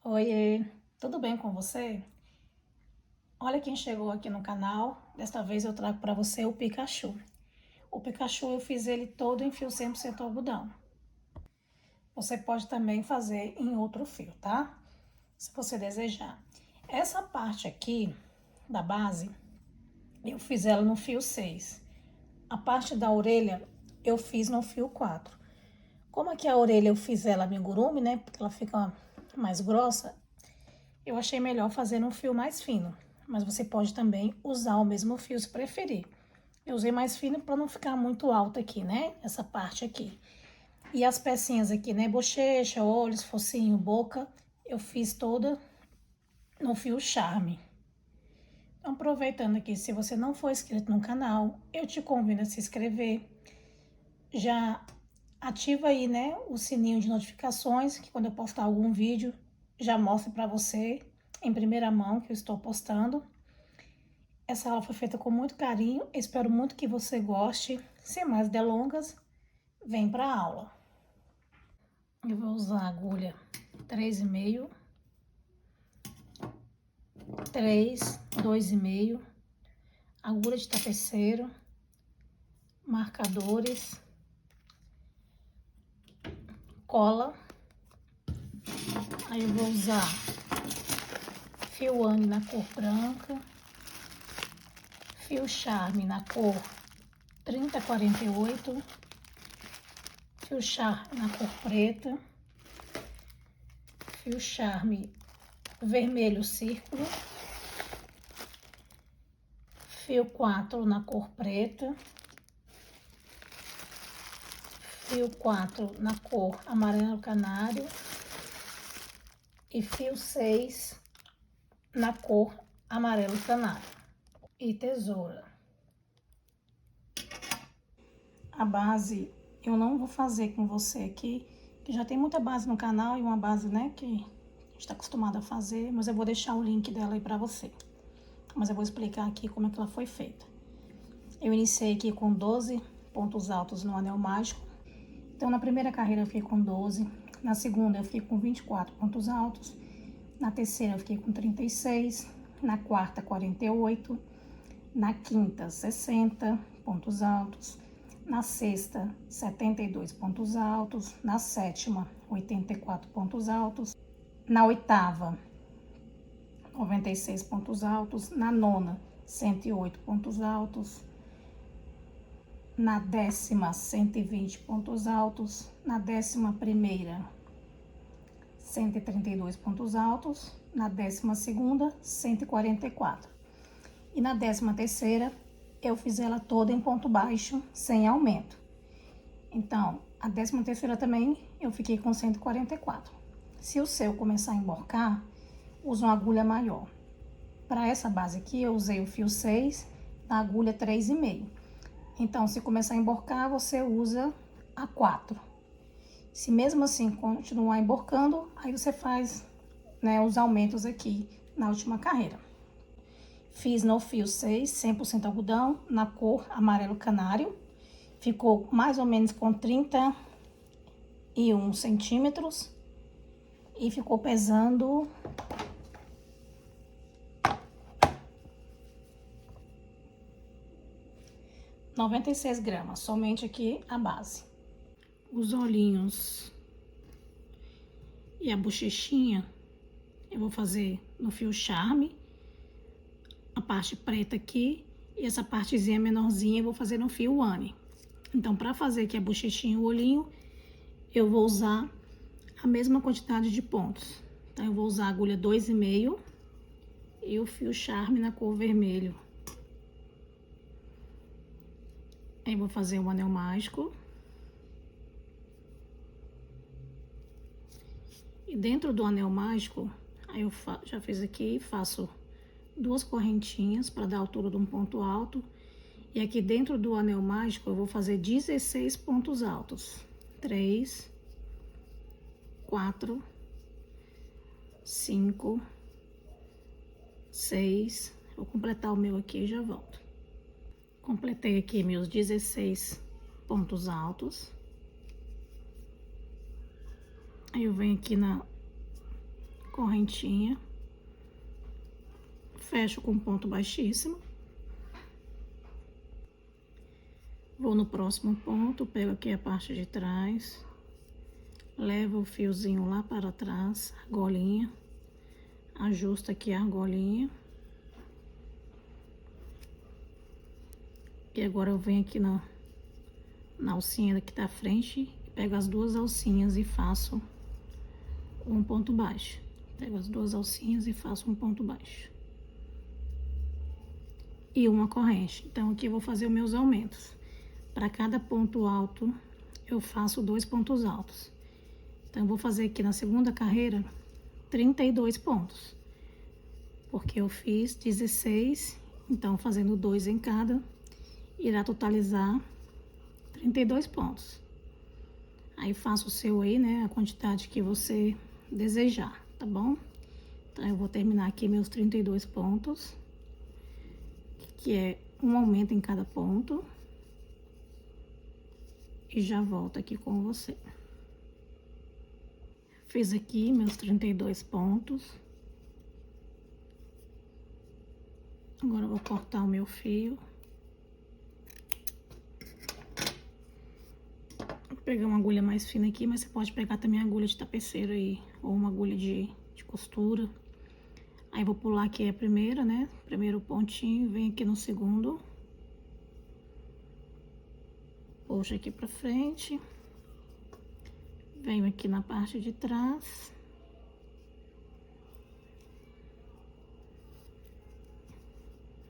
Oiê, tudo bem com você? Olha quem chegou aqui no canal. Desta vez eu trago para você o Pikachu. O Pikachu eu fiz ele todo em fio 100% algodão. Você pode também fazer em outro fio, tá? Se você desejar. Essa parte aqui da base, eu fiz ela no fio 6. A parte da orelha eu fiz no fio 4. Como aqui a orelha eu fiz ela amigurumi, né? Porque ela fica mais grossa. Eu achei melhor fazer um fio mais fino, mas você pode também usar o mesmo fio se preferir. Eu usei mais fino para não ficar muito alto aqui, né? Essa parte aqui. E as pecinhas aqui, né? Bochecha, olhos, focinho, boca, eu fiz toda no fio Charme. Então, aproveitando aqui, se você não for inscrito no canal, eu te convido a se inscrever. Já ativa aí, né, o sininho de notificações, que quando eu postar algum vídeo, já mostre para você em primeira mão que eu estou postando. Essa aula foi feita com muito carinho, espero muito que você goste. Sem mais delongas, vem para a aula. Eu vou usar a agulha 3,5, 3, 2,5, agulha de tapeceiro, marcadores, cola. Aí eu vou usar fio Anne na cor branca, fio Charme na cor 3048, fio Charme na cor preta, fio Charme vermelho círculo, fio 4 na cor preta, fio 4 na cor amarelo canário e fio 6 na cor amarelo canário e tesoura. A base eu não vou fazer com você aqui, que já tem muita base no canal e uma base, né, que a gente está acostumado a fazer, mas eu vou deixar o link dela aí para você. Mas eu vou explicar aqui como é que ela foi feita. Eu iniciei aqui com 12 pontos altos no anel mágico. Então, na primeira carreira eu fiquei com 12, na segunda eu fiquei com 24 pontos altos, na terceira eu fiquei com 36, na quarta 48, na quinta 60 pontos altos, na sexta 72 pontos altos, na sétima 84 pontos altos, na oitava 96 pontos altos, na nona 108 pontos altos, na décima 120 pontos altos, na 11ª 132 pontos altos, na 12ª 144 e na 13ª eu fiz ela toda em ponto baixo sem aumento. Então a 13ª também eu fiquei com 144. Se o seu começar a emborcar, usa uma agulha maior. Para essa base aqui eu usei o fio 6 na agulha 3,5. Então, se começar a emborcar, você usa a 4. Se mesmo assim continuar emborcando, aí você faz, né, os aumentos aqui na última carreira. Fiz no fio 6, 100% algodão, na cor amarelo canário. Ficou mais ou menos com 31 centímetros. E ficou pesando 96 gramas, somente aqui a base. Os olhinhos e a bochechinha eu vou fazer no fio Charme, a parte preta aqui e essa partezinha menorzinha eu vou fazer no fio Anne. Então, para fazer aqui a bochechinha e o olhinho, eu vou usar a mesma quantidade de pontos. Então, eu vou usar a agulha 2,5 e o fio Charme na cor vermelho. Aí, vou fazer o anel mágico. E dentro do anel mágico, aí eu já fiz aqui, faço 2 correntinhas para dar a altura de um ponto alto. E aqui dentro do anel mágico, eu vou fazer 16 pontos altos. 3, 4, 5, 6. Vou completar o meu aqui e já volto. Completei aqui meus 16 pontos altos. Aí eu venho aqui na correntinha, fecho com ponto baixíssimo. Vou no próximo ponto, pego aqui a parte de trás, levo o fiozinho lá para trás, argolinha, ajusto aqui a argolinha. E agora eu venho aqui na alcinha que tá à frente, pego as duas alcinhas e faço um ponto baixo. Pego as duas alcinhas e faço um ponto baixo. E uma corrente. Então, aqui eu vou fazer os meus aumentos. Para cada ponto alto, eu faço 2 pontos altos. Então, eu vou fazer aqui na segunda carreira 32 pontos. Porque eu fiz 16, então fazendo 2 em cada, irá totalizar 32 pontos. Aí faço o seu aí, né, a quantidade que você desejar, tá bom? Então, eu vou terminar aqui meus 32 pontos, que é um aumento em cada ponto. E já volto aqui com você. Fiz aqui meus 32 pontos. Agora eu vou cortar o meu fio. Vou pegar uma agulha mais fina aqui, mas você pode pegar também a agulha de tapeceiro aí, ou uma agulha de costura. Aí vou pular aqui a primeira, né? Primeiro pontinho, venho aqui no segundo. Puxo aqui pra frente. Venho aqui na parte de trás.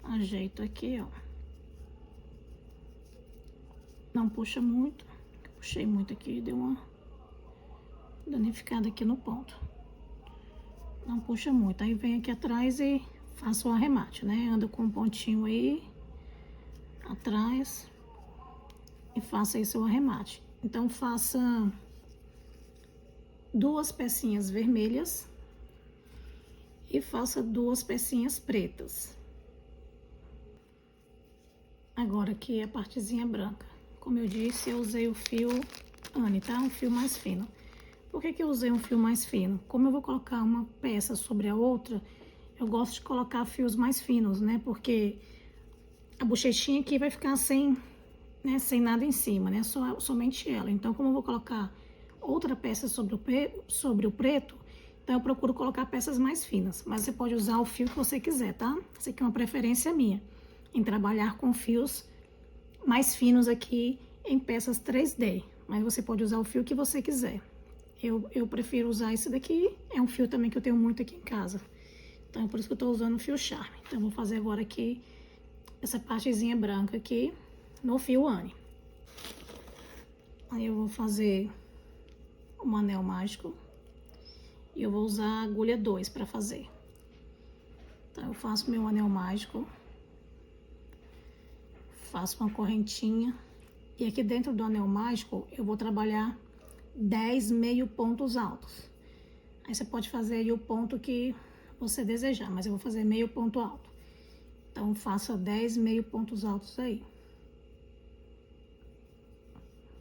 Ajeito aqui, ó. Não puxa muito. Puxei muito aqui, deu uma danificada aqui no ponto. Não puxa muito. Aí venho aqui atrás e faço o arremate, né? Ando com um pontinho aí atrás e faça aí seu arremate. Então, faça 2 pecinhas vermelhas e faça 2 pecinhas pretas. Agora aqui a partezinha branca. Como eu disse, eu usei o fio Anne, tá? Um fio mais fino. Por que que eu usei um fio mais fino? Como eu vou colocar uma peça sobre a outra, eu gosto de colocar fios mais finos, né? Porque a bochechinha aqui vai ficar sem nada em cima, né? Somente ela. Então, como eu vou colocar outra peça sobre o preto, então eu procuro colocar peças mais finas. Mas você pode usar o fio que você quiser, tá? Isso aqui é uma preferência minha, em trabalhar com fios mais finos aqui em peças 3D. Mas você pode usar o fio que você quiser. Eu prefiro usar esse daqui, é um fio também que eu tenho muito aqui em casa. Então, é por isso que eu tô usando o fio Charme. Então, eu vou fazer agora aqui essa partezinha branca aqui no fio Anne. Aí eu vou fazer um anel mágico e eu vou usar a agulha 2 para fazer. Então, eu faço meu anel mágico, faço uma correntinha e aqui dentro do anel mágico eu vou trabalhar 10 meio pontos altos. Aí você pode fazer aí o ponto que você desejar, mas eu vou fazer meio ponto alto. Então, faça 10 meio pontos altos aí.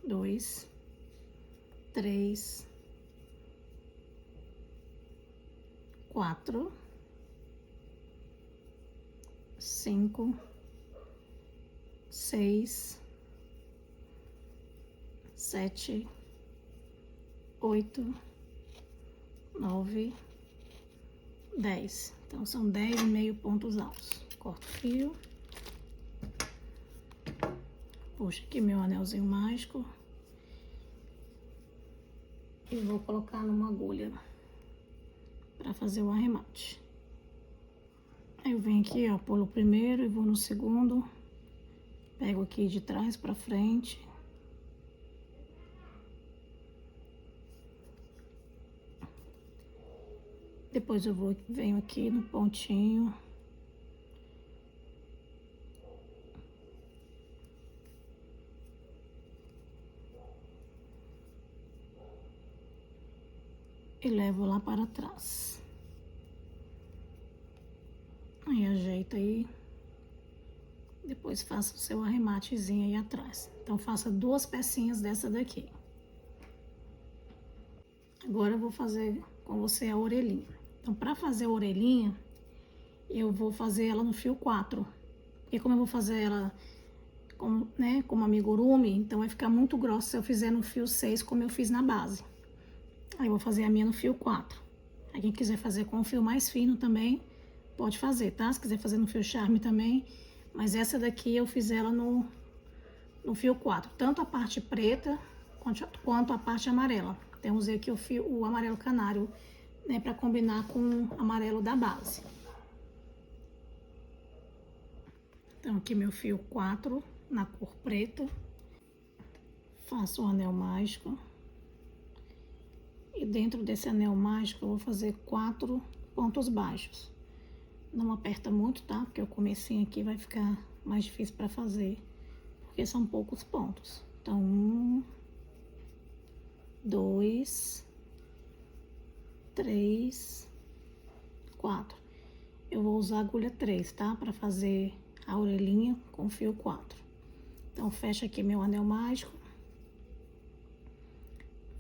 2, 3, 4, 5, 6, 7, 8, 9, 10. Então, são 10 meio pontos altos. Corto o fio. Puxo aqui meu anelzinho mágico. E vou colocar numa agulha para fazer o arremate. Aí eu venho aqui, ó, pulo o primeiro e vou no segundo. Pego aqui de trás para frente. Depois eu venho aqui no pontinho. E levo lá para trás. Aí ajeita aí. Depois faça o seu arrematezinho aí atrás. Então, faça 2 pecinhas dessa daqui. Agora eu vou fazer com você a orelhinha. Então, para fazer a orelhinha, eu vou fazer ela no fio 4. Porque como eu vou fazer ela como amigurumi, então vai ficar muito grossa se eu fizer no fio 6, como eu fiz na base. Aí eu vou fazer a minha no fio 4. Aí quem quiser fazer com o fio mais fino também, pode fazer, tá? Se quiser fazer no fio charme também. Mas essa daqui eu fiz ela no fio 4. Tanto a parte preta quanto a parte amarela. Então eu usei aqui o amarelo canário, né? Pra combinar com o amarelo da base. Então aqui meu fio 4 na cor preta. Faço um anel mágico. E dentro desse anel mágico eu vou fazer 4 pontos baixos. Não aperta muito, tá? Porque o comecinho aqui vai ficar mais difícil para fazer, porque são poucos pontos. Então, 1, 2, 3, 4. Eu vou usar a agulha 3, tá? Para fazer a orelhinha com fio 4. Então, fecha aqui meu anel mágico.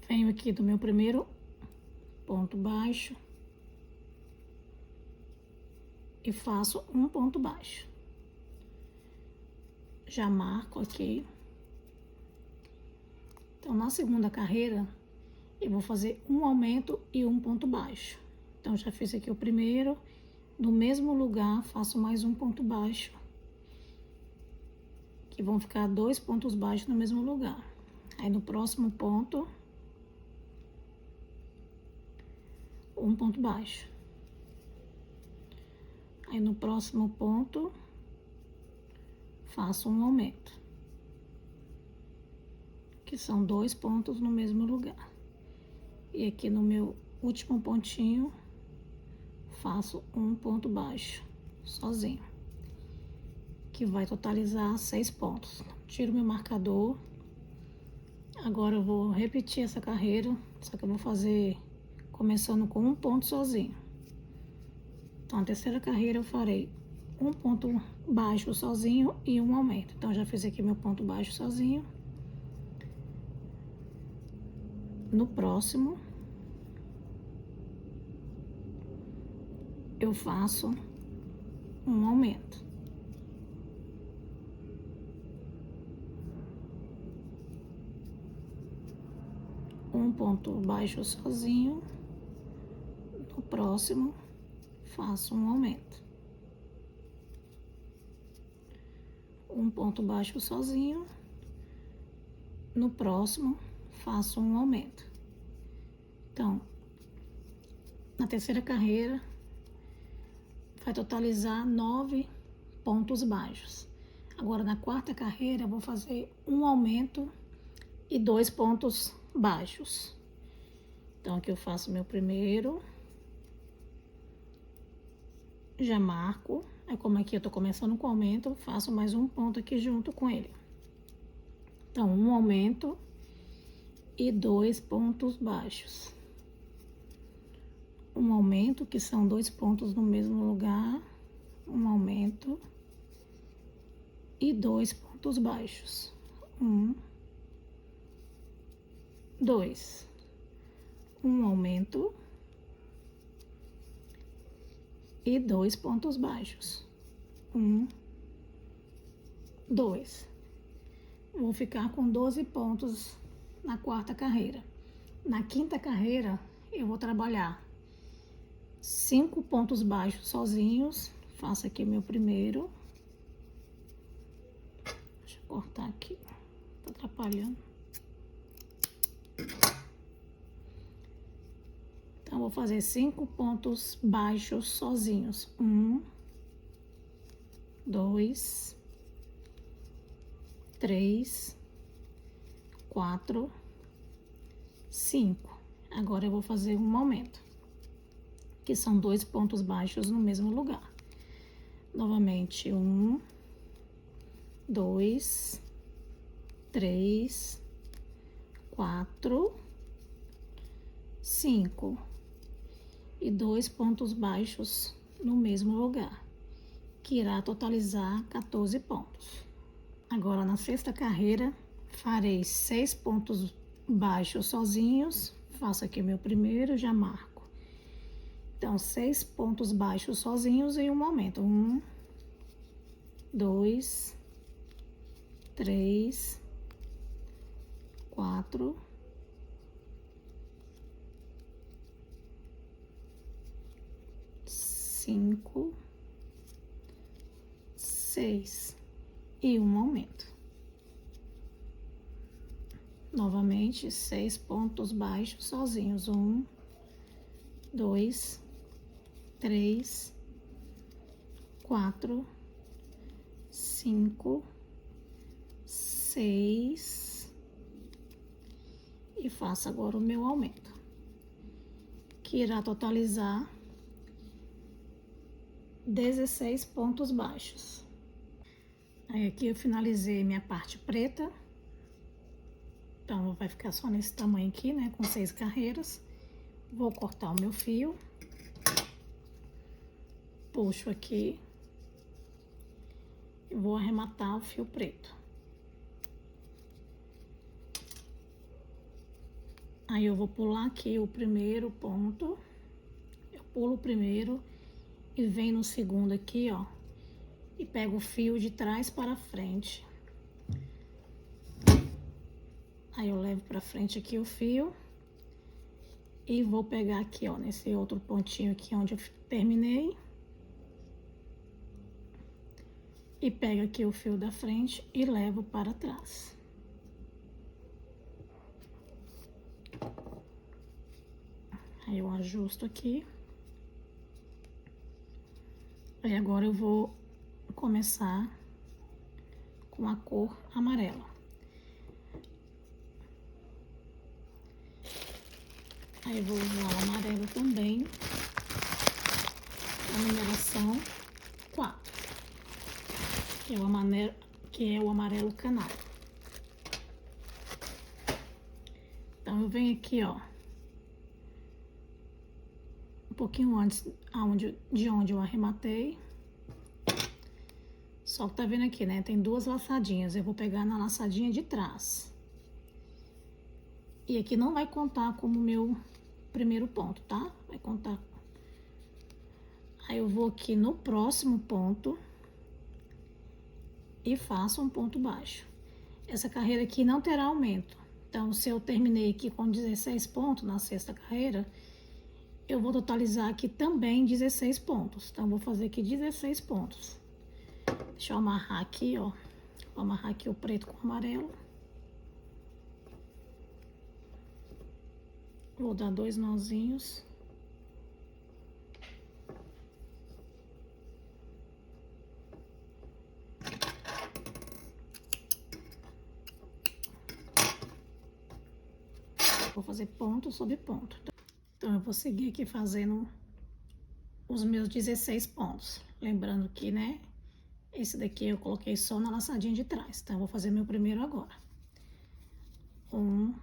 Venho aqui do meu primeiro ponto baixo e faço um ponto baixo. Já marco aqui. Então, na segunda carreira, eu vou fazer um aumento e um ponto baixo. Então, já fiz aqui o primeiro. No mesmo lugar, faço mais um ponto baixo. Que vão ficar 2 pontos baixos no mesmo lugar. Aí, no próximo ponto, um ponto baixo. Aí, no próximo ponto, faço um aumento. Que são 2 pontos no mesmo lugar. E aqui no meu último pontinho, faço um ponto baixo, sozinho. Que vai totalizar 6 pontos. Tiro meu marcador. Agora eu vou repetir essa carreira, só que eu vou fazer começando com um ponto sozinho. Então, a terceira carreira eu farei um ponto baixo sozinho e um aumento. Então, já fiz aqui meu ponto baixo sozinho. No próximo, eu faço um aumento. Um ponto baixo sozinho. No próximo, faço um aumento. Um ponto baixo sozinho. No próximo, faço um aumento. Então, na terceira carreira, vai totalizar 9 pontos baixos. Agora, na quarta carreira, eu vou fazer um aumento e 2 pontos baixos. Então, aqui eu faço meu primeiro. Já marco. Aí, como aqui eu tô começando com aumento, faço mais um ponto aqui junto com ele. Então, um aumento e 2 pontos baixos. Um aumento, que são 2 pontos no mesmo lugar. Um aumento e 2 pontos baixos. 1, 2. Um aumento e 2 pontos baixos. 1, 2. Vou ficar com 12 pontos na quarta carreira. Na quinta carreira, eu vou trabalhar 5 pontos baixos sozinhos. Faço aqui meu primeiro. Deixa eu cortar aqui, tá atrapalhando. Então, vou fazer 5 pontos baixos sozinhos. 1, 2, 3, 4, 5. Agora eu vou fazer um aumento, que são 2 pontos baixos no mesmo lugar. Novamente, 1, 2, 3, 4, 5. E 2 pontos baixos no mesmo lugar, que irá totalizar 14 pontos. Agora, na sexta carreira, farei 6 pontos baixos sozinhos. Faço aqui meu primeiro, já marco. Então, 6 pontos baixos sozinhos e um aumento. 1, 2, 3, 4, 5, 6 e um aumento. Novamente, 6 pontos baixos sozinhos. 1, 2, 3, 4, 5, 6 e faço agora o meu aumento, que irá totalizar 16 pontos baixos. Aí aqui eu finalizei minha parte preta, então vai ficar só nesse tamanho aqui, né, com 6 carreiras. Vou cortar o meu fio, puxo aqui e vou arrematar o fio preto. Aí eu vou pular aqui o primeiro ponto, eu pulo o primeiro e venho no segundo aqui, ó, e pego o fio de trás para frente. Aí eu levo pra frente aqui o fio e vou pegar aqui, ó, nesse outro pontinho aqui onde eu terminei. E pego aqui o fio da frente e levo para trás. Aí eu ajusto aqui. Aí agora eu vou começar com a cor amarela. Aí eu vou usar o amarelo também, a numeração 4, que é o amarelo canário. Então eu venho aqui, ó, um pouquinho antes de onde eu arrematei. Só que tá vendo aqui, né? Tem 2 laçadinhas. Eu vou pegar na laçadinha de trás. E aqui não vai contar como meu primeiro ponto, tá? Vai contar. Aí eu vou aqui no próximo ponto e faço um ponto baixo. Essa carreira aqui não terá aumento. Então, se eu terminei aqui com 16 pontos na 6ª carreira, eu vou totalizar aqui também 16 pontos. Então, eu vou fazer aqui 16 pontos. Deixa eu amarrar aqui, ó. Vou amarrar aqui o preto com o amarelo. Vou dar 2 nozinhos. Vou fazer ponto sobre ponto. Então, eu vou seguir aqui fazendo os meus 16 pontos. Lembrando que, né, esse daqui eu coloquei só na laçadinha de trás. Então, eu vou fazer meu primeiro agora. 1,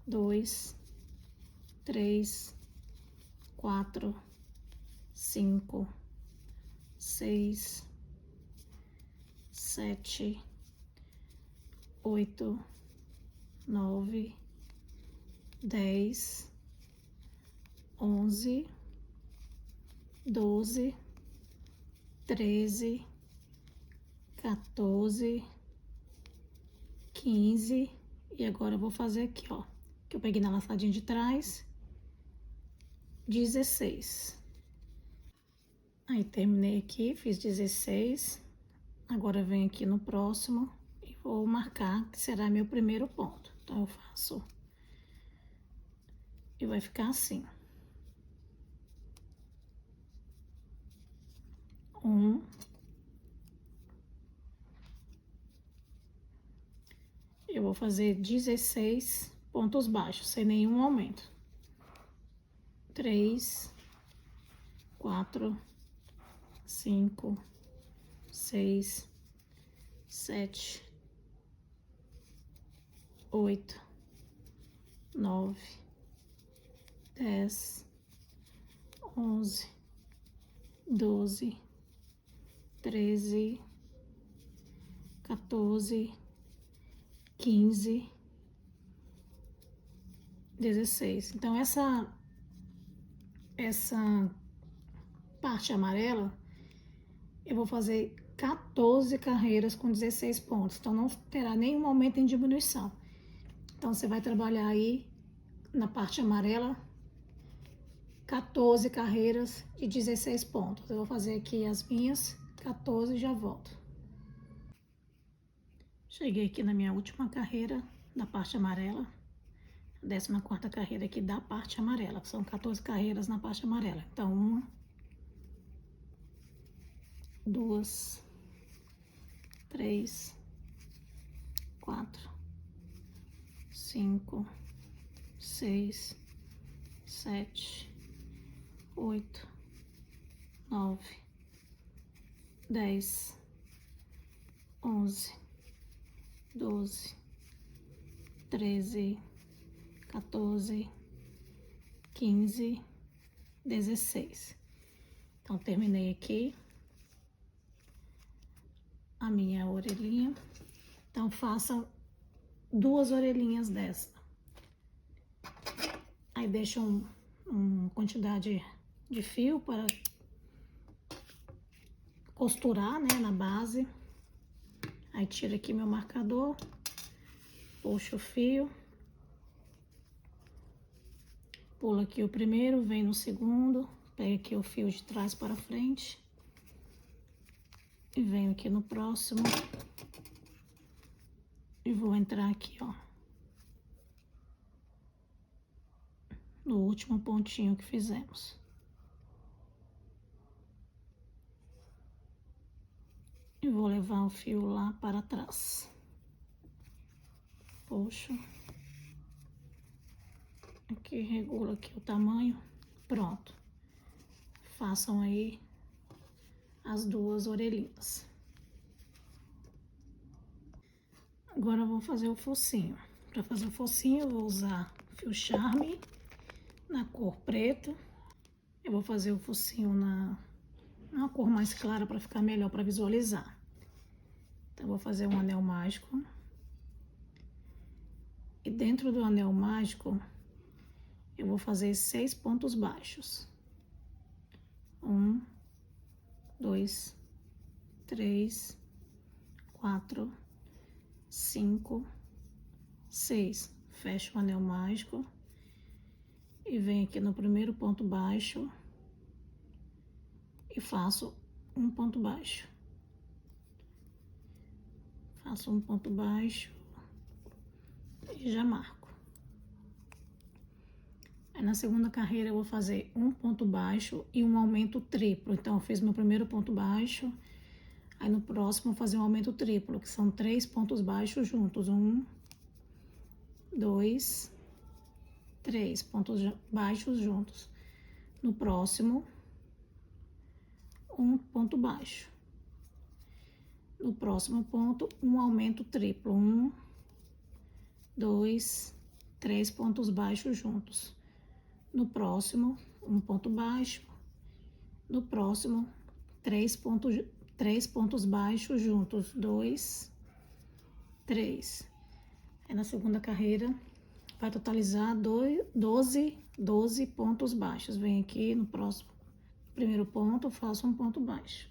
2, 3, 4, 5, 6, 7, 8, 9, 10, 11, 12, 13, 14, 15 e agora eu vou fazer aqui, ó, que eu peguei na laçadinha de trás, 16. Aí terminei aqui, fiz 16. Agora eu venho aqui no próximo e vou marcar que será meu primeiro ponto. Então eu faço e vai ficar assim. 1, eu vou fazer 16 pontos baixos, sem nenhum aumento. 3, 4, 5, 6, 7, 8, 9, 10, 11, 12, 13, 14, 15, 16. Então, essa parte amarela, eu vou fazer 14 carreiras com 16 pontos. Então, não terá nenhum aumento em diminuição. Então, você vai trabalhar aí na parte amarela 14 carreiras de 16 pontos. Eu vou fazer aqui as minhas 14 e já volto. Cheguei aqui na minha última carreira da parte amarela. 14ª carreira aqui da parte amarela. São 14 carreiras na parte amarela. Então, 1, 2, 3, 4, 5, 6, 7, 8, 9, 10, 11, 12, 13, 14, 15, 16. Então, terminei aqui a minha orelhinha. Então, façam 2 orelhinhas dessa. Aí, deixa uma quantidade de fio para costurar, né, na base. Aí, tiro aqui meu marcador, puxo o fio, pulo aqui o primeiro, vem no segundo, pego aqui o fio de trás para frente e venho aqui no próximo e vou entrar aqui, ó, no último pontinho que fizemos. E vou levar o fio lá para trás. Puxo. Aqui, regula aqui o tamanho. Pronto. Façam aí as 2 orelhinhas. Agora eu vou fazer o focinho. Para fazer o focinho, eu vou usar fio charme na cor preta. Eu vou fazer o focinho na cor mais clara para ficar melhor para visualizar. Então, eu vou fazer um anel mágico. E dentro do anel mágico, eu vou fazer 6 pontos baixos. 1, 2, 3, 4, 5, 6. Fecho o anel mágico e venho aqui no primeiro ponto baixo e faço um ponto baixo. Faço um ponto baixo e já marco. Aí na segunda carreira eu vou fazer um ponto baixo e um aumento triplo. Então, eu fiz meu primeiro ponto baixo, aí no próximo eu vou fazer um aumento triplo, que são 3 pontos baixos juntos. 1, 2, 3 pontos baixos juntos. No próximo, um ponto baixo. No próximo ponto, um aumento triplo. 1, 2, 3 pontos baixos juntos. No próximo, um ponto baixo. No próximo, 3 pontos baixos juntos. 2, 3. Aí na segunda carreira, vai totalizar 12 pontos baixos. Vem aqui no próximo, primeiro ponto, faço um ponto baixo.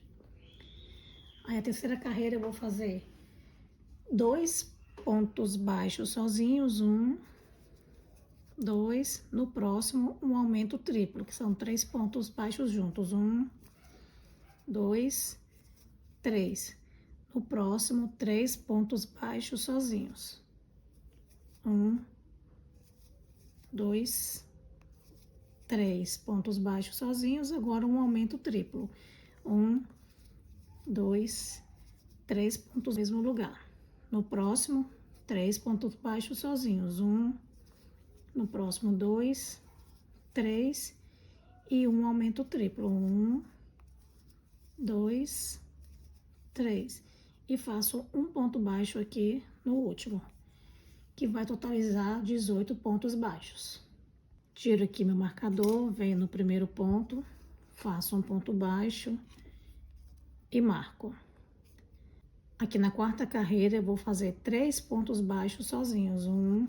Aí a terceira carreira eu vou fazer 2 pontos baixos sozinhos, 1, 2, no próximo um aumento triplo, que são 3 pontos baixos juntos, 1, 2, 3. No próximo, 3 pontos baixos sozinhos, 1, 2, 3 pontos baixos sozinhos, agora um aumento triplo, 1, 2, 3 pontos no mesmo lugar. No próximo, 3 pontos baixos sozinhos, 1, no próximo 2, 3 e um aumento triplo, 1, 2, 3. E faço um ponto baixo aqui no último, que vai totalizar 18 pontos baixos. Tiro aqui meu marcador, venho no primeiro ponto, faço um ponto baixo e marco. Aqui na quarta carreira eu vou fazer 3 pontos baixos sozinhos, 1,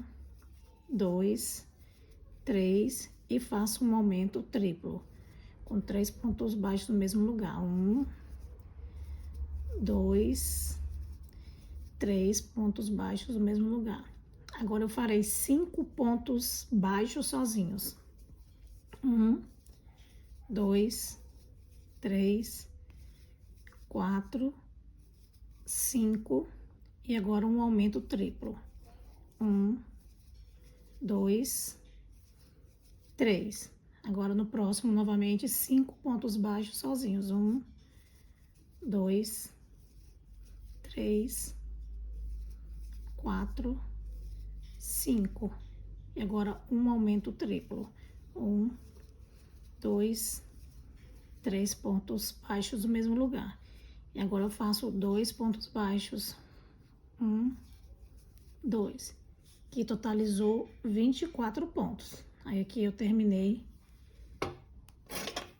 2, 3 e faço um aumento triplo. com 3 pontos baixos no mesmo lugar. 1, 2, 3 pontos baixos no mesmo lugar. Agora eu farei 5 pontos baixos sozinhos. 1, 2, 3, 4, 5 e agora um aumento triplo. 1, 2, 3. Agora no próximo, novamente, 5 pontos baixos sozinhos. 1, 2, 3, 4, 5. E agora um aumento triplo. 1, 2, 3 pontos baixos no mesmo lugar. E agora eu faço 2 pontos baixos. 1, 2. Que totalizou 24 pontos. Aí aqui eu terminei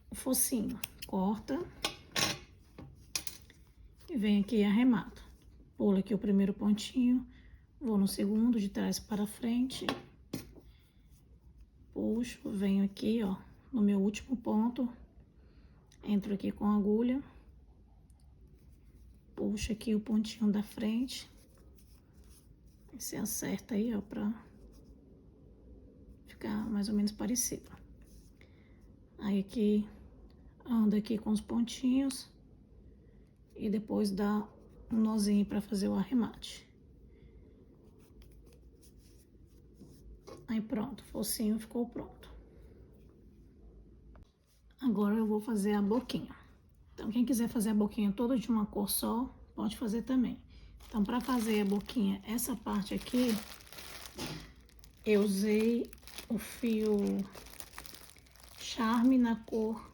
o focinho. Corta. E vem aqui e arremato. Pulo aqui o primeiro pontinho. Vou no segundo, de trás para frente. Puxo, venho aqui, ó, no meu último ponto. Entro aqui com a agulha. Puxo aqui o pontinho da frente. Você acerta aí, ó, pra ficar mais ou menos parecido. Aí aqui, anda aqui com os pontinhos. E depois dá um nozinho pra fazer o arremate. Aí pronto, o focinho ficou pronto. Agora eu vou fazer a boquinha. Então, quem quiser fazer a boquinha toda de uma cor só, pode fazer também. Então, para fazer a boquinha, essa parte aqui, eu usei o fio Charme na cor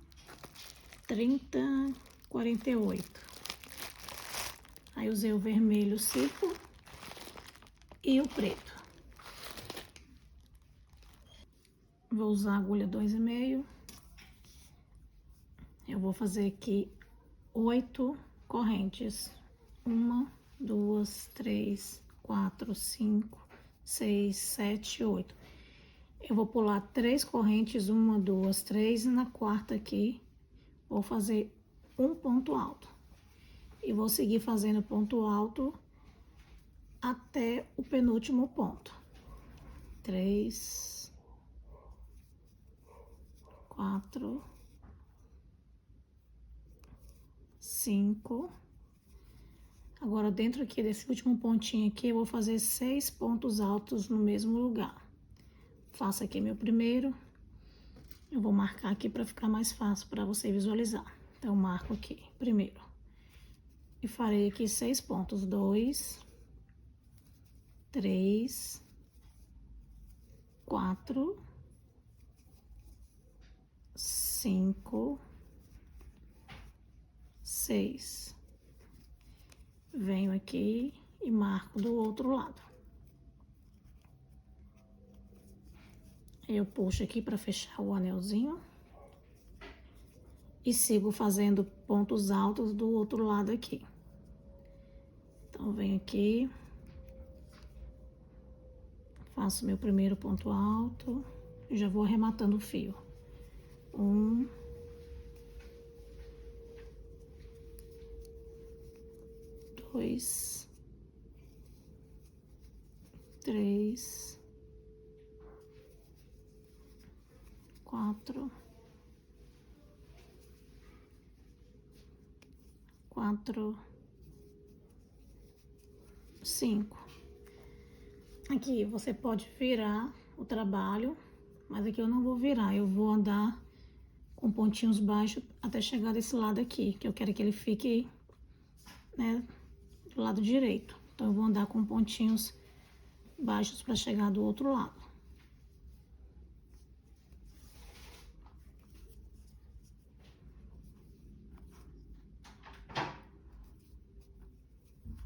3048. Aí, usei o vermelho círculo e o preto. Vou usar a agulha 2,5. Eu vou fazer aqui 8 correntes. 1, 2, 3, 4, 5, 6, 7, 8. Eu vou pular 3 correntes, 1, 2, 3, e na quarta aqui vou fazer um ponto alto. E vou seguir fazendo ponto alto até o penúltimo ponto. 3, 4, 5. Agora, dentro aqui desse último pontinho aqui, eu vou fazer 6 pontos altos no mesmo lugar. Faço aqui meu primeiro. Eu vou marcar aqui para ficar mais fácil para você visualizar. Então, marco aqui primeiro. E farei aqui 6 pontos. 2, 3, 4, 5, 6. Venho aqui e marco do outro lado. Eu puxo aqui para fechar o anelzinho. E sigo fazendo pontos altos do outro lado aqui. Então, venho aqui. Faço meu primeiro ponto alto. E já vou arrematando o fio. 1. 2, 3, 4, 5. Aqui você pode virar o trabalho, mas aqui eu não vou virar, eu vou andar com pontinhos baixos até chegar desse lado aqui, que eu quero que ele fique, né, do lado direito. Então, eu vou andar com pontinhos baixos para chegar do outro lado.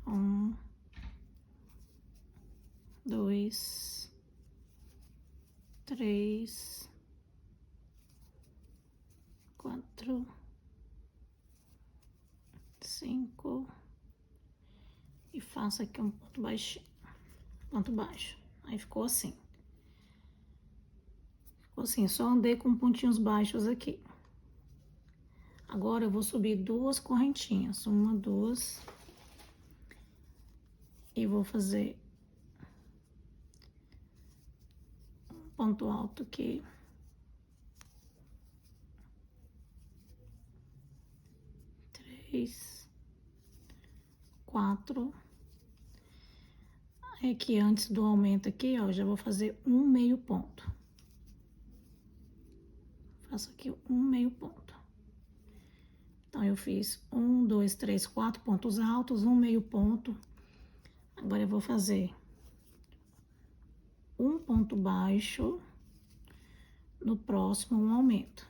Um, 2, 3, 4, 5 e faço aqui um ponto baixinho, ponto baixo. Aí ficou assim. Ficou assim, só andei com pontinhos baixos aqui. Agora eu vou subir 2 correntinhas, 1, 2, e vou fazer um ponto alto aqui. 3, 4. Aqui antes do aumento aqui, ó, já vou fazer um meio ponto. Faço aqui um meio ponto. Então, eu fiz 1, 2, 3, 4 pontos altos, um meio ponto. Agora, eu vou fazer um ponto baixo, no próximo um aumento.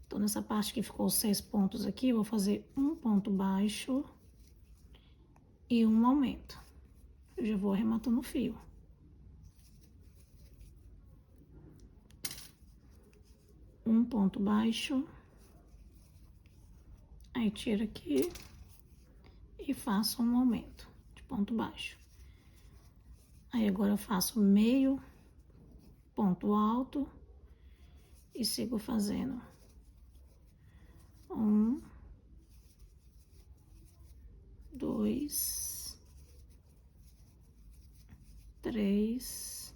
Então, nessa parte que ficou 6 pontos aqui, eu vou fazer um ponto baixo e um aumento. Eu já vou arrematando o fio. Um ponto baixo. Aí, tiro aqui e faço um aumento de ponto baixo. Aí, agora eu faço meio ponto alto e sigo fazendo 1, 2, 3,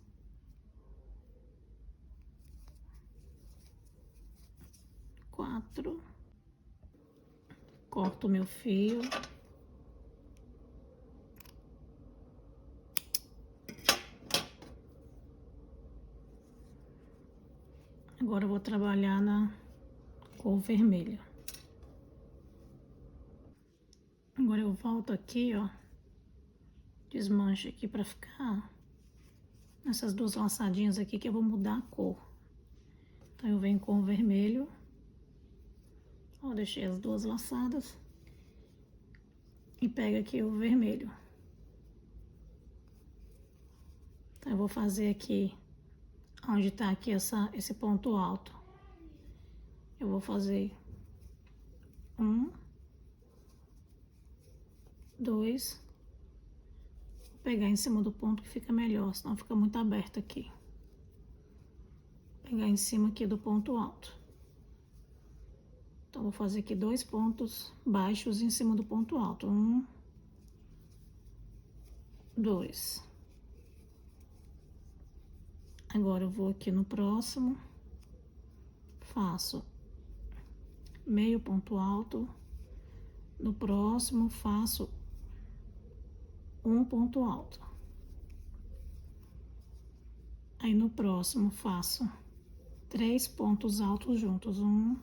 4. Corto meu fio. Agora eu vou trabalhar na cor vermelha. Agora eu volto aqui, ó, desmancho aqui pra ficar nessas 2 laçadinhas aqui que eu vou mudar a cor. Então, eu venho com o vermelho, ó, deixei as 2 laçadas e pego aqui o vermelho. Então, eu vou fazer aqui, onde tá aqui esse ponto alto, eu vou fazer 1, 2, vou pegar em cima do ponto que fica melhor, senão fica muito aberto aqui. Pegar em cima aqui do ponto alto. Então, vou fazer aqui 2 pontos baixos em cima do ponto alto. 1, 2. Agora, eu vou aqui no próximo, faço meio ponto alto. No próximo, faço um ponto alto. Aí, no próximo, faço 3 pontos altos juntos. 1,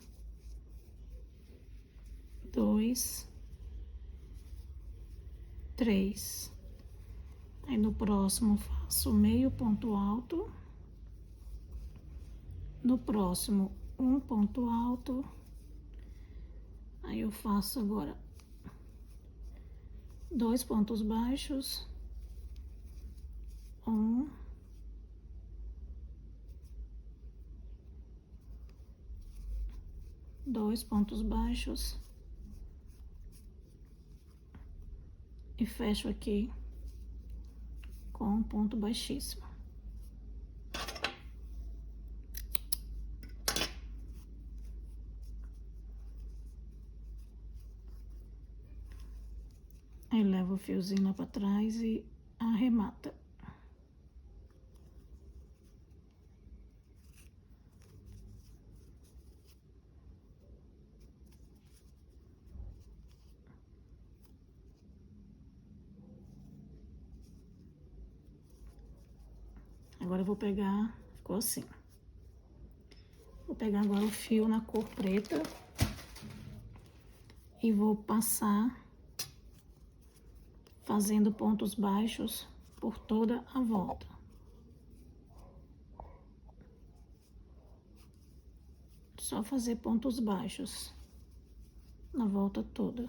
2, 3. Aí, no próximo, faço meio ponto alto. No próximo, um ponto alto. Aí, eu faço agora 2 pontos baixos. 1, 2 pontos baixos. E fecho aqui com um ponto baixíssimo. Aí, leva o fiozinho lá pra trás e arremata. Agora eu vou pegar, ficou assim. Vou pegar agora o fio na cor preta e vou passar fazendo pontos baixos por toda a volta. Só fazer pontos baixos na volta toda.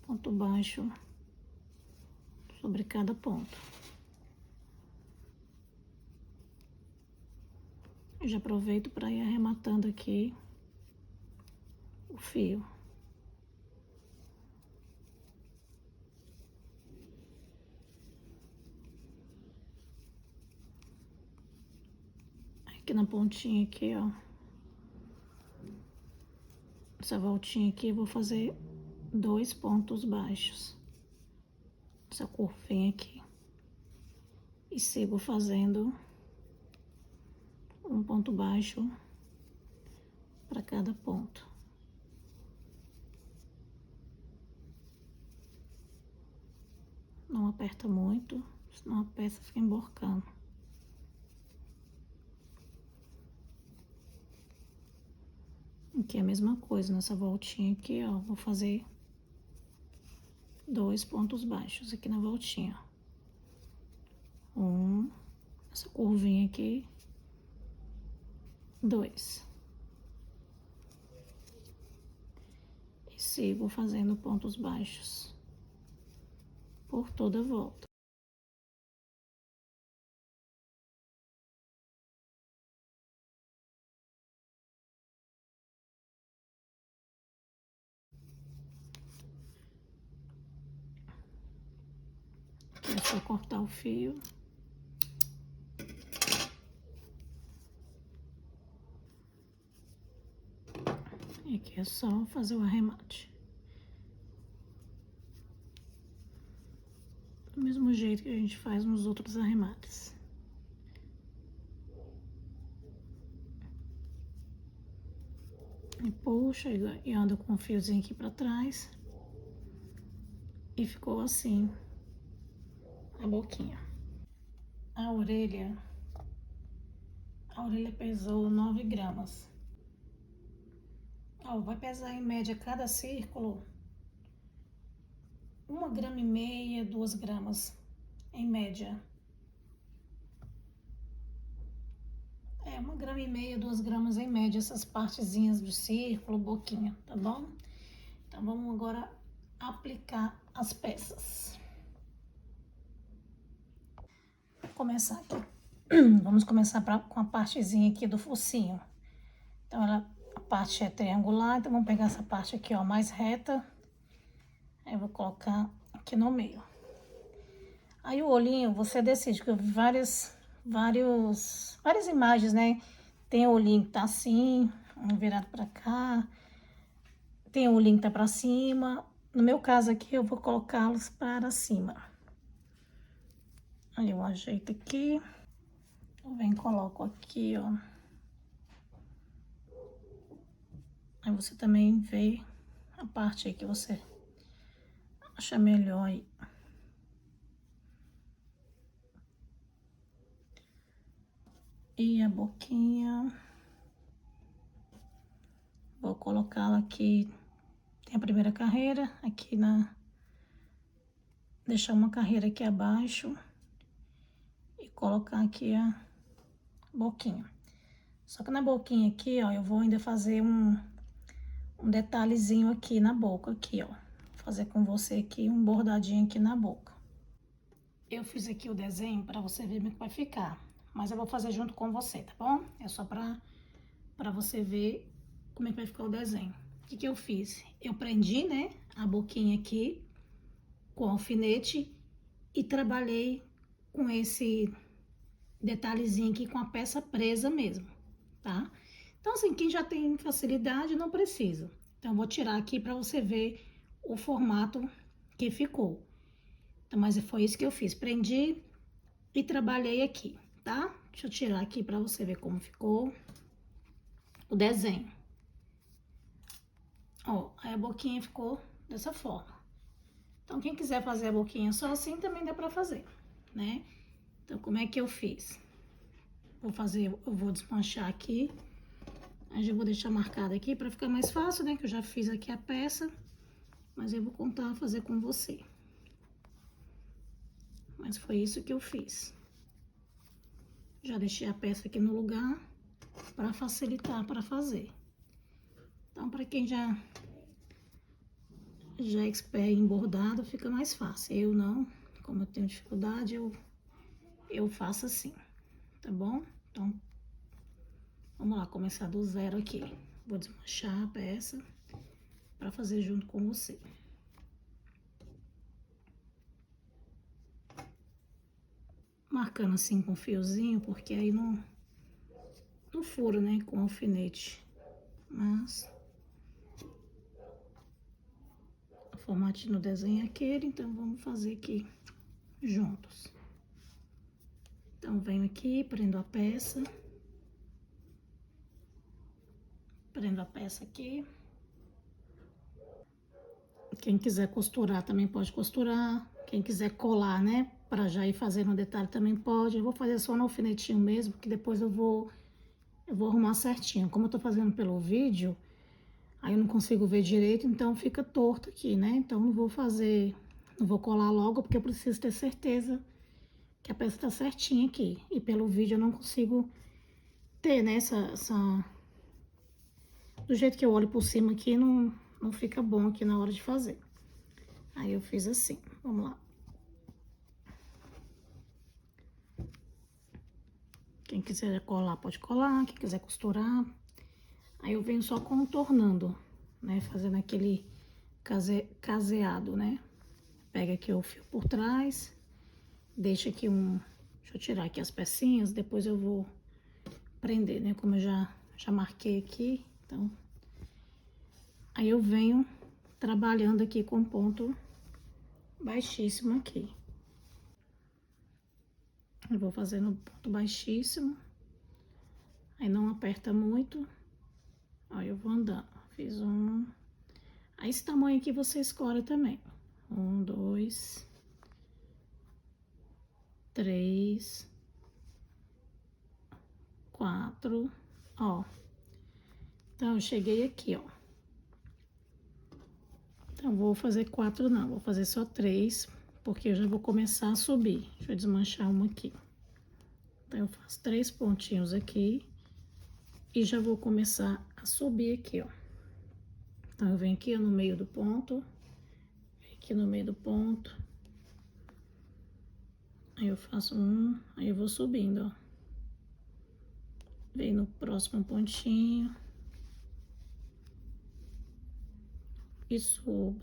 Ponto baixo sobre cada ponto. Eu já aproveito para ir arrematando aqui o fio. Aqui na pontinha aqui, ó. Essa voltinha aqui eu vou fazer 2 pontos baixos. Essa curvinha aqui. E sigo fazendo um ponto baixo para cada ponto. Não aperta muito, senão a peça fica emborcando. Aqui é a mesma coisa, nessa voltinha aqui, ó, vou fazer 2 pontos baixos aqui na voltinha. Essa curvinha aqui, 2. E sigo fazendo pontos baixos por toda a volta. Aqui é só cortar o fio. E aqui é só fazer o arremate. Do mesmo jeito que a gente faz nos outros arremates. E puxa e anda com o fiozinho aqui pra trás. E ficou assim a boquinha. A orelha pesou 9 gramas. Ó, vai pesar em média cada círculo 1,5 gramas, 2 gramas, em média. 1,5 gramas, 2 gramas em média, essas partezinhas do círculo, boquinha, tá bom? Então, vamos agora aplicar as peças. Vou começar aqui. Vamos começar com a partezinha aqui do focinho. Então, a parte é triangular, então vamos pegar essa parte aqui, ó, mais reta. Aí eu vou colocar aqui no meio. Aí o olhinho, você decide, que eu vi várias imagens, né? Tem o olhinho que tá assim, virado pra cá. Tem o olhinho que tá pra cima. No meu caso aqui, eu vou colocá-los para cima. Aí eu ajeito aqui. Eu venho e coloco aqui, ó. Aí você também vê a parte aí que você acha melhor aí. E a boquinha. Vou colocá-la aqui. Tem a primeira carreira aqui deixar uma carreira aqui abaixo. E colocar aqui a boquinha. Só que na boquinha aqui, ó, eu vou ainda fazer um detalhezinho aqui na boca, aqui, ó. Vou fazer com você aqui um bordadinho aqui na boca. Eu fiz aqui o desenho pra você ver como é que vai ficar. Mas eu vou fazer junto com você, tá bom? É só pra você ver como é que vai ficar o desenho. O que que eu fiz? Eu prendi, né, a boquinha aqui com alfinete e trabalhei com esse detalhezinho aqui com a peça presa mesmo, tá? Então, assim, quem já tem facilidade não precisa. Então, eu vou tirar aqui pra você ver o formato que ficou. Então, mas foi isso que eu fiz. Prendi e trabalhei aqui, tá? Deixa eu tirar aqui pra você ver como ficou o desenho. Ó, aí a boquinha ficou dessa forma. Então, quem quiser fazer a boquinha só assim, também dá pra fazer, né? Então, como é que eu fiz? Eu vou desmanchar aqui. Aí já vou deixar marcado aqui pra ficar mais fácil, né? Que eu já fiz aqui a peça. Mas eu vou contar a fazer com você. Mas foi isso que eu fiz. Já deixei a peça aqui no lugar pra facilitar pra fazer. Então, pra quem já é expert em bordado, fica mais fácil. Eu não, como eu tenho dificuldade, eu faço assim, tá bom? Então, vamos lá, começar do zero aqui. Vou desmanchar a peça pra fazer junto com você. Marcando assim com fiozinho, porque aí não furo, né, com alfinete. Mas formatinho no desenho é aquele, então vamos fazer aqui juntos. Então, venho aqui, prendo a peça. Prendo a peça aqui. Quem quiser costurar também pode costurar. Quem quiser colar, né, pra já ir fazendo um detalhe também pode. Eu vou fazer só no alfinetinho mesmo, que depois eu vou arrumar certinho. Como eu tô fazendo pelo vídeo, aí eu não consigo ver direito, então fica torto aqui, né? Então não vou colar logo, porque eu preciso ter certeza que a peça tá certinha aqui. E pelo vídeo eu não consigo ter, né, do jeito que eu olho por cima aqui, não fica bom aqui na hora de fazer. Aí eu fiz assim, vamos lá. Quem quiser colar, pode colar. Quem quiser costurar. Aí eu venho só contornando, né? Fazendo aquele caseado, né? Pega aqui o fio por trás. Deixa aqui Deixa eu tirar aqui as pecinhas, depois eu vou prender, né? Como eu já marquei aqui, então... Aí eu venho trabalhando aqui com ponto baixíssimo aqui. Eu vou fazendo ponto baixíssimo. Aí não aperta muito. Aí eu vou andando. Fiz um... Aí esse tamanho aqui você escolhe também. 1, 2, 3, 4, ó. Então, eu cheguei aqui, ó. Então, vou fazer 4 não, vou fazer só 3, porque eu já vou começar a subir. Deixa eu desmanchar uma aqui. Então, eu faço 3 pontinhos aqui e já vou começar a subir aqui, ó. Então, eu venho aqui no meio do ponto, aqui no meio do ponto. Aí eu faço um, aí eu vou subindo, ó. Venho no próximo pontinho. E subo,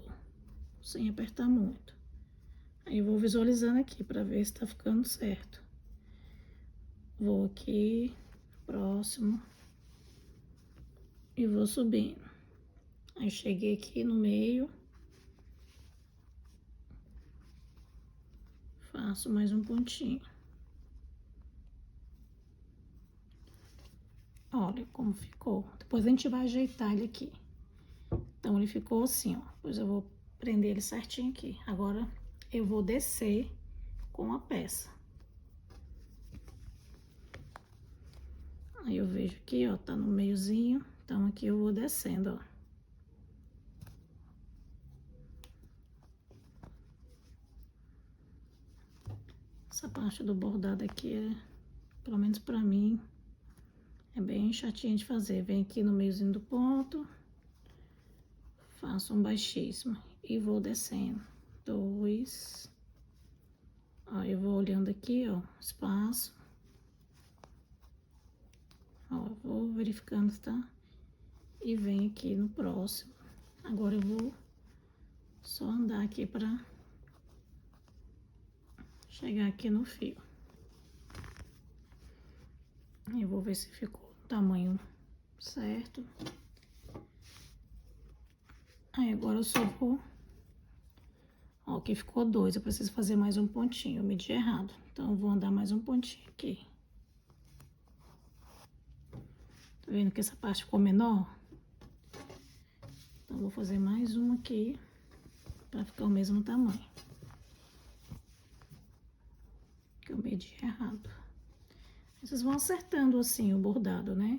sem apertar muito. Aí eu vou visualizando aqui pra ver se tá ficando certo. Vou aqui, próximo. E vou subindo. Aí cheguei aqui no meio. Faço mais um pontinho. Olha como ficou. Depois a gente vai ajeitar ele aqui. Então, ele ficou assim, ó. Depois eu vou prender ele certinho aqui. Agora, eu vou descer com a peça. Aí eu vejo aqui, ó, tá no meiozinho. Então, aqui eu vou descendo, ó. Essa parte do bordado aqui, pelo menos pra mim, é bem chatinha de fazer. Vem aqui no meiozinho do ponto, faço um baixíssimo e vou descendo. 2. Ó, eu vou olhando aqui, ó, espaço. Ó, eu vou verificando, tá? E venho aqui no próximo. Agora eu vou só andar aqui pra chegar aqui no fio. Eu vou ver se ficou o tamanho certo. Aí agora eu só vou... Ó, aqui ficou 2, eu preciso fazer mais um pontinho, eu medi errado. Então, eu vou andar mais um pontinho aqui. Tá vendo que essa parte ficou menor? Então, eu vou fazer mais um aqui, pra ficar o mesmo tamanho. Que eu medi errado. Vocês vão acertando assim o bordado, né?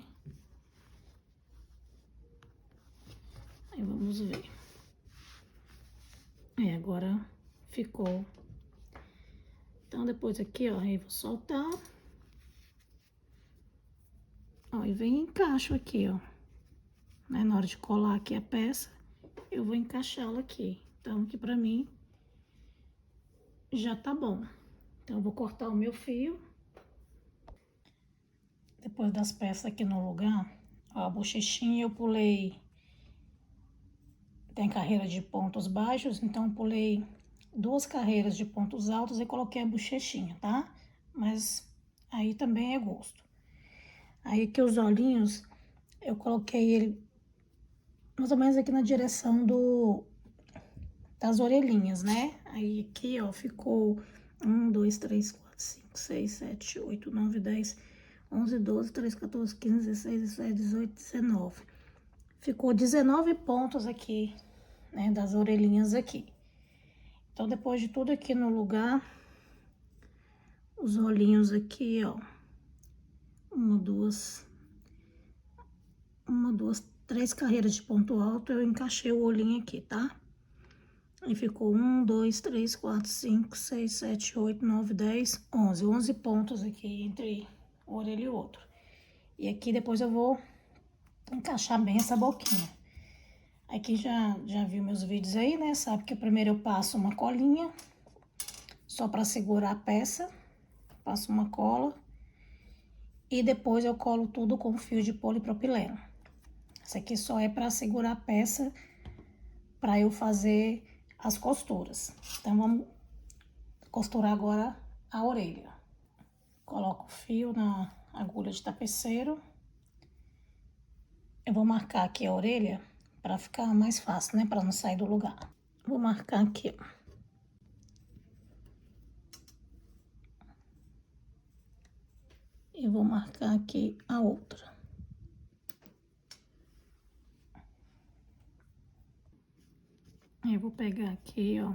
Aí, vamos ver. Agora ficou. Então, depois aqui, ó, aí vou soltar. Ó, e vem e encaixo aqui, ó. Né? Na hora de colar aqui a peça, eu vou encaixá-la aqui. Então, aqui pra mim, já tá bom. Então, eu vou cortar o meu fio. Depois das peças aqui no lugar, ó, a bochechinha eu pulei... Tem carreira de pontos baixos, então eu pulei 2 carreiras de pontos altos e coloquei a bochechinha, tá? Mas aí também é gosto. Aí que os olhinhos, eu coloquei ele mais ou menos aqui na direção das orelhinhas, né? Aí aqui, ó, ficou 1, 2, 3, 4, 5, 6, 7, 8, 9, 10, 11, 12, 13, 14, 15, 16, 17, 18, 19. Ficou 19 pontos aqui, né, das orelhinhas aqui. Então, depois de tudo aqui no lugar, os olhinhos aqui, ó, uma, duas, 3 carreiras de ponto alto, eu encaixei o olhinho aqui, tá? Aí ficou 1, 2, 3, 4, 5, 6, 7, 8, 9, 10, 11. 11 pontos aqui entre uma orelha e outro. E aqui depois eu vou encaixar bem essa boquinha. Aqui já viu meus vídeos aí, né? Sabe que primeiro eu passo uma colinha, só para segurar a peça. Passo uma cola. E depois eu colo tudo com fio de polipropileno. Isso aqui só é para segurar a peça, para eu fazer as costuras. Então, vamos costurar agora a orelha. Coloco o fio na agulha de tapeceiro. Eu vou marcar aqui a orelha para ficar mais fácil, né? Para não sair do lugar. Vou marcar aqui, ó. E vou marcar aqui a outra. Eu vou pegar aqui, ó,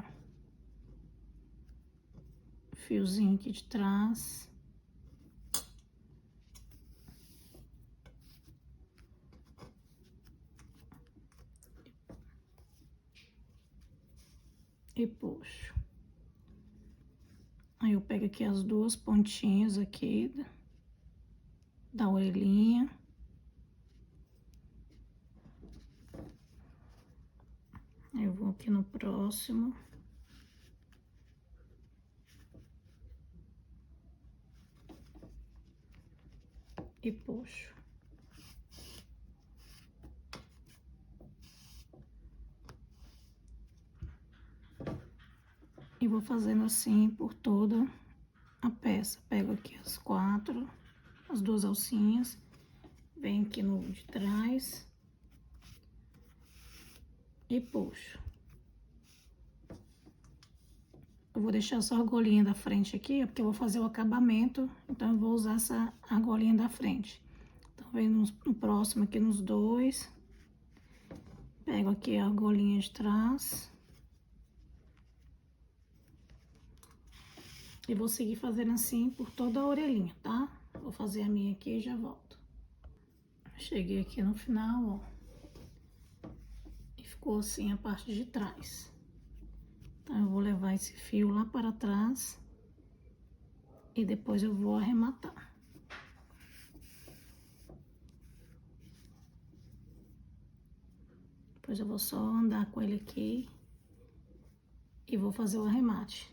fiozinho aqui de trás. E puxo. Aí eu pego aqui as duas pontinhas aqui da orelhinha. Aí eu vou aqui no próximo. E puxo. E vou fazendo assim por toda a peça. Pego aqui as duas alcinhas, venho aqui no de trás e puxo. Eu vou deixar só a argolinha da frente aqui, porque eu vou fazer o acabamento, então eu vou usar essa argolinha da frente. Então, venho no próximo aqui nos dois, pego aqui a argolinha de trás. E vou seguir fazendo assim por toda a orelhinha, tá? Vou fazer a minha aqui e já volto. Cheguei aqui no final, ó. E ficou assim a parte de trás. Então, eu vou levar esse fio lá para trás. E depois eu vou arrematar. Depois eu vou só andar com ele aqui. E vou fazer o arremate.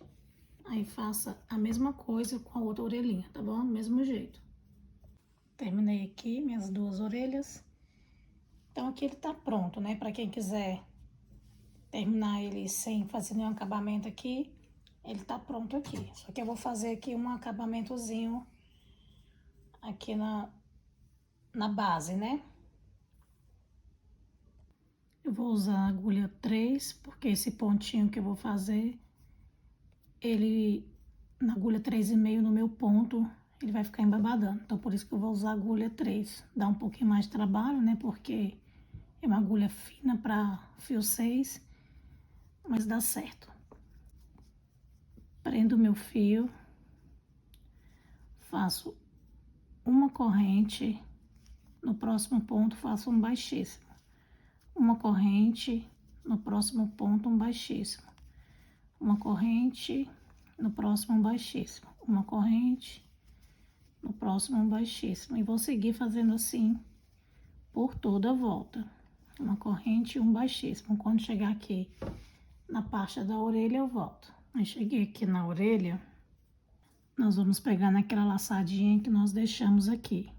Aí, faça a mesma coisa com a outra orelhinha, tá bom? Do mesmo jeito. Terminei aqui minhas duas orelhas. Então, aqui ele tá pronto, né? Pra quem quiser terminar ele sem fazer nenhum acabamento aqui, ele tá pronto aqui. Só que eu vou fazer aqui um acabamentozinho aqui na base, né? Eu vou usar a agulha 3, porque esse pontinho que eu vou fazer, ele, na agulha 3,5 no meu ponto, ele vai ficar embabadando. Então, por isso que eu vou usar a agulha 3. Dá um pouquinho mais de trabalho, né? Porque é uma agulha fina para fio 6, mas dá certo. Prendo o meu fio, faço uma corrente, no próximo ponto faço um baixíssimo. Uma corrente, no próximo ponto um baixíssimo. Uma corrente, no próximo um baixíssimo. Uma corrente, no próximo um baixíssimo. E vou seguir fazendo assim por toda a volta. Uma corrente e um baixíssimo. Quando chegar aqui na parte da orelha, eu volto. Aí, cheguei aqui na orelha, nós vamos pegar naquela laçadinha que nós deixamos aqui.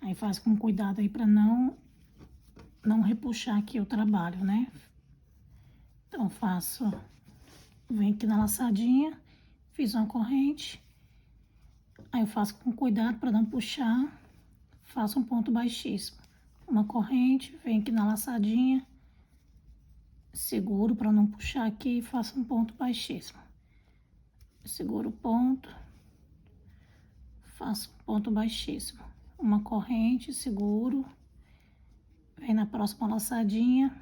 Aí, faz com cuidado aí pra não repuxar aqui o trabalho, né? Então, venho aqui na laçadinha, fiz uma corrente. Aí, eu faço com cuidado pra não puxar, faço um ponto baixíssimo. Uma corrente, venho aqui na laçadinha, seguro para não puxar aqui e faço um ponto baixíssimo. Seguro o ponto, faço um ponto baixíssimo. Uma corrente, seguro, vem na próxima laçadinha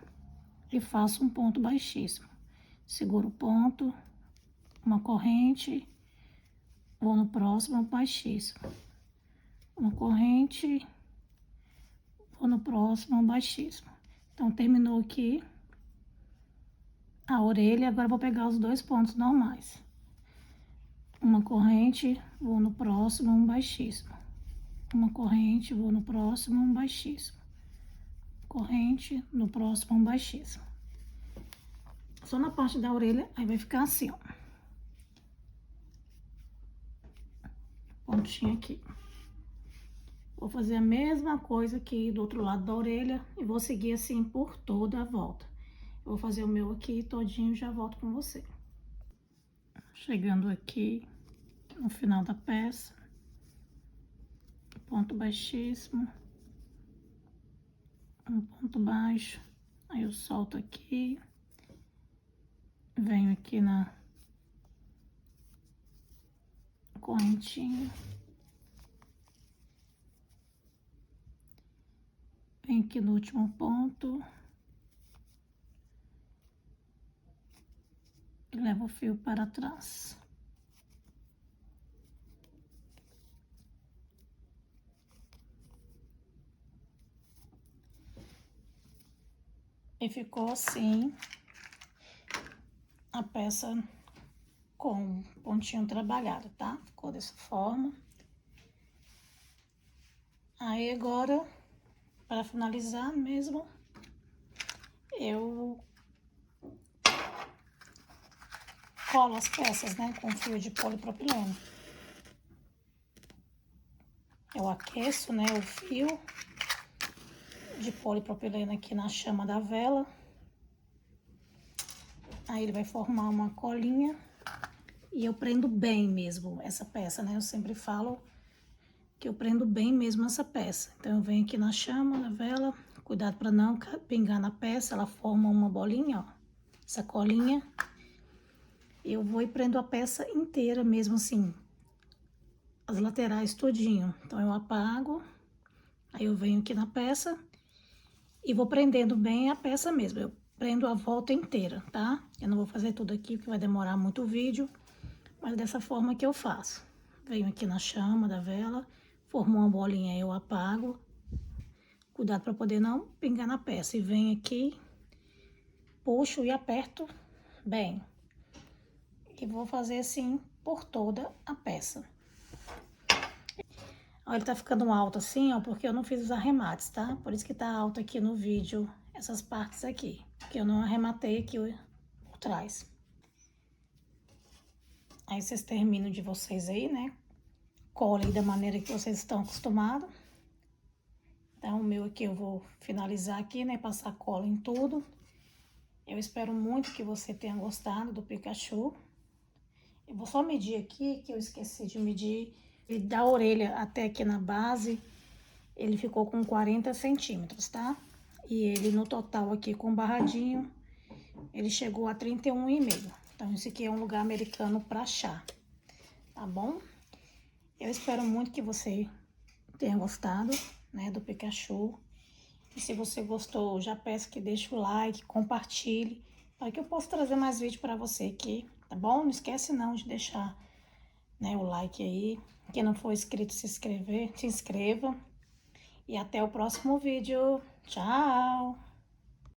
e faço um ponto baixíssimo. Seguro o ponto, uma corrente, vou no próximo baixíssimo. Uma corrente, vou no próximo baixíssimo. Então, terminou aqui a orelha, agora vou pegar os dois pontos normais. Uma corrente, vou no próximo, um baixíssimo. Uma corrente, vou no próximo, um baixíssimo. Corrente, no próximo, um baixíssimo. Só na parte da orelha, aí vai ficar assim, ó. Pontinho aqui. Vou fazer a mesma coisa aqui do outro lado da orelha e vou seguir assim por toda a volta. Eu vou fazer o meu aqui todinho e já volto com você. Chegando aqui no final da peça, ponto baixíssimo, um ponto baixo, aí eu solto aqui, venho aqui na correntinha, venho aqui no último ponto e levo o fio para trás. E ficou assim a peça com pontinho trabalhado, tá? Ficou dessa forma. Aí agora, para finalizar mesmo, eu colo as peças, né, com fio de polipropileno. Eu aqueço, né, o fio de polipropileno aqui na chama da vela. Aí ele vai formar uma colinha e eu prendo bem mesmo essa peça, né? Eu sempre falo que eu prendo bem mesmo essa peça. Então eu venho aqui na chama da vela, cuidado para não pingar na peça, ela forma uma bolinha, ó, essa colinha. Eu vou e prendo a peça inteira mesmo assim, as laterais todinho. Então eu apago, aí eu venho aqui na peça e vou prendendo bem a peça mesmo. Eu prendo a volta inteira, tá? Eu não vou fazer tudo aqui porque vai demorar muito o vídeo, mas dessa forma que eu faço. Venho aqui na chama da vela, formou uma bolinha, eu apago. Cuidado para poder não pingar na peça. E venho aqui, puxo e aperto bem. E vou fazer assim por toda a peça. Ó, ele tá ficando alto assim, ó, porque eu não fiz os arremates, tá? Por isso que tá alto aqui no vídeo, essas partes aqui. Porque eu não arrematei aqui por trás. Aí vocês terminam de vocês aí, né? Colhem da maneira que vocês estão acostumados. Então, o meu aqui eu vou finalizar aqui, né? Passar cola em tudo. Eu espero muito que você tenha gostado do Pikachu. Eu vou só medir aqui, que eu esqueci de medir. E da orelha até aqui na base, ele ficou com 40 centímetros, tá? E ele no total aqui com barradinho, ele chegou a 31,5. Então, esse aqui é um lugar americano para achar, tá bom? Eu espero muito que você tenha gostado, né, do Pikachu. E se você gostou, já peço que deixe o like, compartilhe, para que eu possa trazer mais vídeo para você aqui, tá bom? Não esquece não de deixar, né, o like aí. Quem não for inscrito, se inscreva. E até o próximo vídeo. Tchau!